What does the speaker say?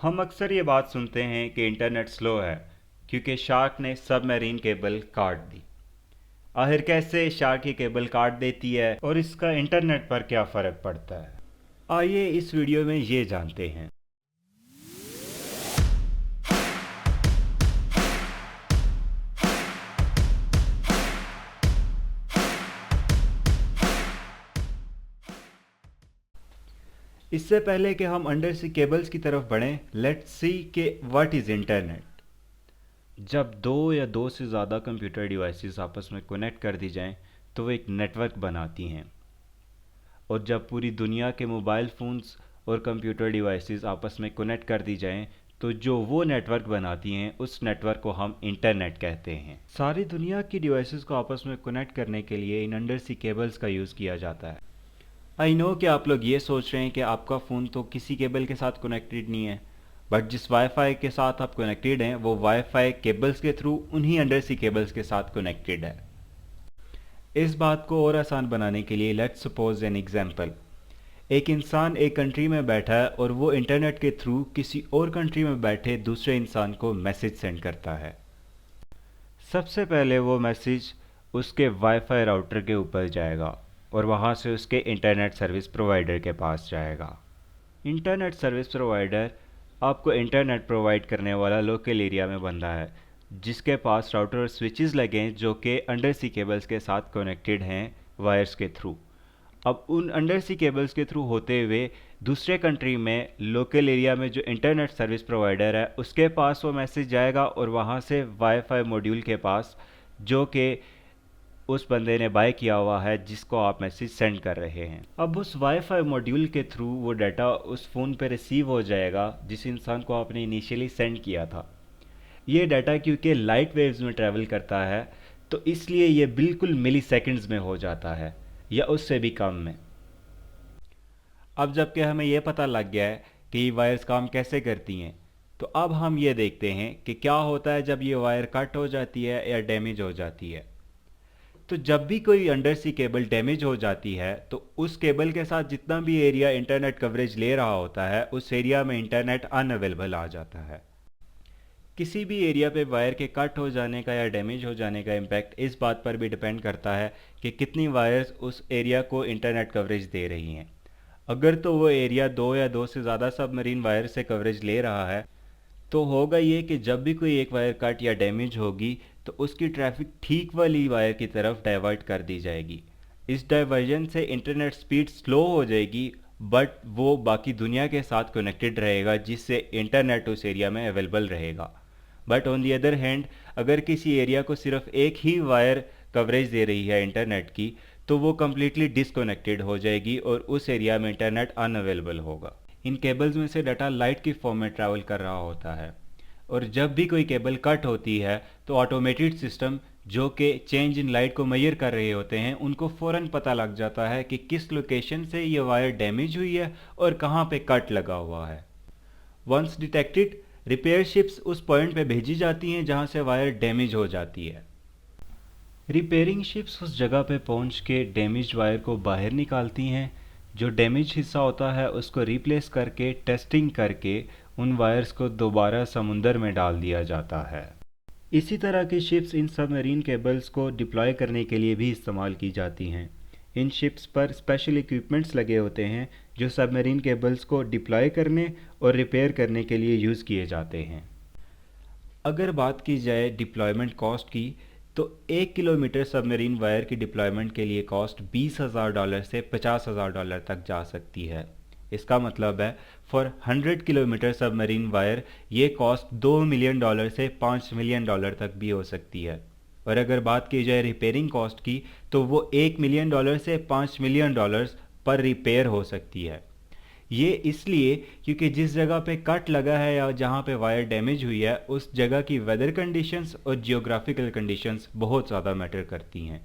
हम अक्सर ये बात सुनते हैं कि इंटरनेट स्लो है क्योंकि शार्क ने सबमरीन केबल काट दी। आखिर कैसे शार्क की केबल काट देती है और इसका इंटरनेट पर क्या फ़र्क पड़ता है? आइए इस वीडियो में ये जानते हैं। इससे पहले कि हम अंडर सी केबल्स की तरफ बढ़ें, लेट्स सी कि व्हाट इज़ इंटरनेट। जब दो या दो से ज़्यादा कंप्यूटर डिवाइसेस आपस में कनेक्ट कर दी जाएं, तो वो एक नेटवर्क बनाती हैं। और जब पूरी दुनिया के मोबाइल फ़ोन्स और कंप्यूटर डिवाइसेस आपस में कनेक्ट कर दी जाएं, तो जो वो नेटवर्क बनाती हैं उस नेटवर्क को हम इंटरनेट कहते हैं। सारी दुनिया की डिवाइसेस को आपस में कनेक्ट करने के लिए इन अंडर सी केबल्स का यूज़ किया जाता है। आई नो कि आप लोग ये सोच रहे हैं कि आपका फ़ोन तो किसी केबल के साथ कनेक्टेड नहीं है, बट जिस वाईफाई के साथ आप कनेक्टेड हैं वो वाईफाई केबल्स के थ्रू उन्हीं अंडर सी केबल्स के साथ कनेक्टेड है। इस बात को और आसान बनाने के लिए लेट्स सपोज एन एग्जांपल। एक इंसान एक कंट्री में बैठा है और वो इंटरनेट के थ्रू किसी और कंट्री में बैठे दूसरे इंसान को मैसेज सेंड करता है। सबसे पहले वो मैसेज उसके वाईफाई राउटर के ऊपर जाएगा और वहाँ से उसके इंटरनेट सर्विस प्रोवाइडर के पास जाएगा। इंटरनेट सर्विस प्रोवाइडर आपको इंटरनेट प्रोवाइड करने वाला लोकल एरिया में बंदा है, जिसके पास राउटर और स्विचेस लगे हैं जो कि अंडर सी केबल्स के साथ कनेक्टेड हैं वायर्स के थ्रू। अब उन अंडर सी केबल्स के थ्रू होते हुए दूसरे कंट्री में लोकल एरिया में जो इंटरनेट सर्विस प्रोवाइडर है उसके पास वो मैसेज जाएगा और वहाँ से वाईफाई मॉड्यूल के पास, जो कि उस बंदे ने बाय किया हुआ है जिसको आप मैसेज सेंड कर रहे हैं। अब उस वाईफाई मॉड्यूल के थ्रू वो डाटा उस फ़ोन पर रिसीव हो जाएगा जिस इंसान को आपने इनिशियली सेंड किया था। ये डाटा क्योंकि लाइट वेव्स में ट्रैवल करता है तो इसलिए ये बिल्कुल मिली सेकेंड्स में हो जाता है या उससे भी कम में। अब जबकि हमें यह पता लग गया है कि ये वायर्स काम कैसे करती हैं, तो अब हम ये देखते हैं कि क्या होता है जब ये वायर कट हो जाती है या डैमेज हो जाती है। तो जब भी कोई अंडर सी केबल डैमेज हो जाती है तो उस केबल के साथ जितना भी एरिया इंटरनेट कवरेज ले रहा होता है उस एरिया में इंटरनेट अनअवेलेबल आ जाता है। किसी भी एरिया पे वायर के कट हो जाने का या डैमेज हो जाने का इम्पैक्ट इस बात पर भी डिपेंड करता है कि कितनी वायर्स उस एरिया को इंटरनेट कवरेज दे रही हैं। अगर तो वो एरिया दो या दो से ज़्यादा सबमरीन वायर से कवरेज ले रहा है तो होगा ये कि जब भी कोई एक वायर कट या डैमेज होगी तो उसकी ट्रैफिक ठीक वाली वायर की तरफ डाइवर्ट कर दी जाएगी। इस डाइवर्जन से इंटरनेट स्पीड स्लो हो जाएगी, बट वो बाकी दुनिया के साथ कनेक्टेड रहेगा जिससे इंटरनेट उस एरिया में अवेलेबल रहेगा। But on the other hand, अगर किसी एरिया को सिर्फ एक ही वायर कवरेज दे रही है इंटरनेट की तो वो कम्प्लीटली डिसकनेक्टेड हो जाएगी और उस एरिया में इंटरनेट अनअवेलेबल होगा। इन केबल्स में से डाटा लाइट की फॉर्म में ट्रैवल कर रहा होता है और जब भी कोई केबल कट होती है तो ऑटोमेटेड सिस्टम जो कि चेंज इन लाइट को मेजर कर रहे होते हैं उनको फ़ौरन पता लग जाता है कि किस लोकेशन से ये वायर डैमेज हुई है और कहाँ पे कट लगा हुआ है। वंस डिटेक्टेड, रिपेयर शिप्स उस पॉइंट पे भेजी जाती हैं जहाँ से वायर डैमेज हो जाती है। रिपेयरिंग शिप्स उस जगह पे पहुँच के डैमेज वायर को बाहर निकालती हैं। जो डैमेज हिस्सा होता है उसको रिप्लेस करके टेस्टिंग करके उन वायर्स को दोबारा समुंदर में डाल दिया जाता है। इसी तरह की शिप्स इन सबमरीन केबल्स को डिप्लॉय करने के लिए भी इस्तेमाल की जाती हैं। इन शिप्स पर स्पेशल इक्विपमेंट्स लगे होते हैं जो सबमरीन केबल्स को डिप्लॉय करने और रिपेयर करने के लिए यूज़ किए जाते हैं। अगर बात की जाए डिप्लॉयमेंट कॉस्ट की, तो 1 किलोमीटर सबमरीन वायर की डिप्लॉयमेंट के लिए कॉस्ट $20,000 से $50,000 तक जा सकती है। इसका मतलब है फॉर 100 किलोमीटर सबमरीन वायर ये कॉस्ट $2 मिलियन से $5 मिलियन तक भी हो सकती है। और अगर बात की जाए रिपेयरिंग कॉस्ट की तो वो $1 मिलियन से $5 मिलियन पर रिपेयर हो सकती है। ये इसलिए क्योंकि जिस जगह पे कट लगा है या जहाँ पे वायर डैमेज हुई है उस जगह की वेदर कंडीशंस और जियोग्राफिकल कंडीशंस बहुत ज़्यादा मैटर करती हैं।